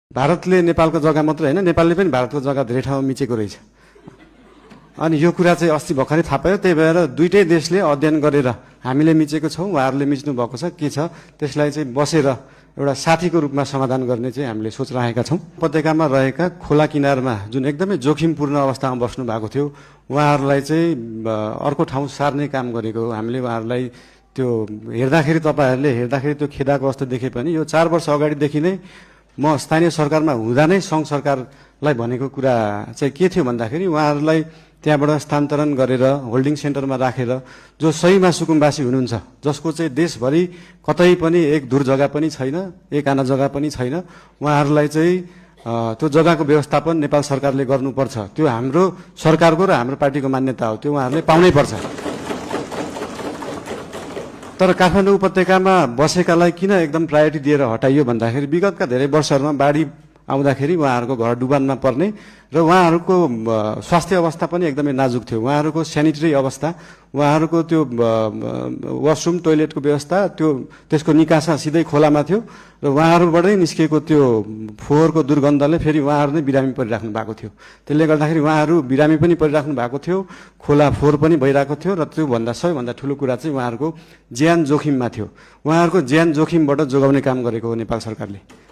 भारतले नेपालको जग्गा मात्र हैन नेपालले पनि भारतको जग्गा धेरै ठाउँमा मिचेको रहेछ। अनि यो कुरा चाहिँ अस्ति भर्खरै थाहा पायो। त्यही भएर दुईटै देशले अध्ययन गरेर हामीले मिचेको छौं उहाँहरूले मिच्नु भएको छ के छ त्यसलाई चाहिँ बसेर एउटा साथीको रूपमा समाधान गर्ने चाहिँ हामीले सोचिरहेका छौं। उपत्यकामा रहेका खोला किनारमा जुन एकदमै जोखिमपूर्ण अवस्थामा बस्नु भएको थियो उहाँहरूलाई चाहिँ अर्को ठाउँ सार्ने काम गरेको हो। हामीले उहाँहरूलाई त्यो हेर्दाखेरि तपाईहरुले हेर्दाखेरि त्यो खेदाको अवस्था देखे पनि यो 4 वर्ष अगाडिदेखि नै म स्थानीय सरकारमा हुँदा नै संघ सरकारलाई भनेको कुरा चाहिँ के थियो भन्दाखेरि उहाँहरूलाई त्यहाँबाट स्थानान्तरण गरेर होल्डिङ सेन्टरमा राखेर जो सहीमा सुकुम्बासी हुनुहुन्छ जसको चाहिँ देशभरि कतै पनि एक दूर जग्गा पनि छैन एक आना जग्गा पनि छैन उहाँहरूलाई चाहिँ त्यो जग्गाको व्यवस्थापन नेपाल सरकारले गर्नुपर्छ। त्यो हाम्रो सरकारको र हाम्रो पार्टीको मान्यता हो। त्यो उहाँहरूले पाउनै पर्छ। तर काठमाडौँ उपत्यकामा बसेकालाई किन एकदम प्रायोरिटी दिएर हटाइयो भन्दाखेरि विगतका धेरै वर्षहरूमा बाढी आउँदाखेरि उहाँहरूको घर डुबानमा पर्ने र उहाँहरूको स्वास्थ्य अवस्था पनि एकदमै नाजुक थियो। उहाँहरूको स्यानिटरी अवस्था उहाँहरूको त्यो वाशरुम टोयलेटको व्यवस्था त्यसको निकासा सिधै खोलामा थियो र उहाँहरूबाटै निस्केको त्यो फोहोरको दुर्गन्धले फेरि उहाँहरू नै बिरामी परिराख्नु भएको थियो। त्यसले गर्दाखेरि उहाँहरू बिरामी पनि परिराख्नु भएको थियो खोला फोहोर पनि भइरहेको थियो र त्यो भन्दा सबैभन्दा ठूलो कुरा चाहिँ उहाँहरूको ज्यान जोखिममा थियो। उहाँहरूको ज्यान जोखिमबाट जोगाउने काम गरेको हो नेपाल सरकारले।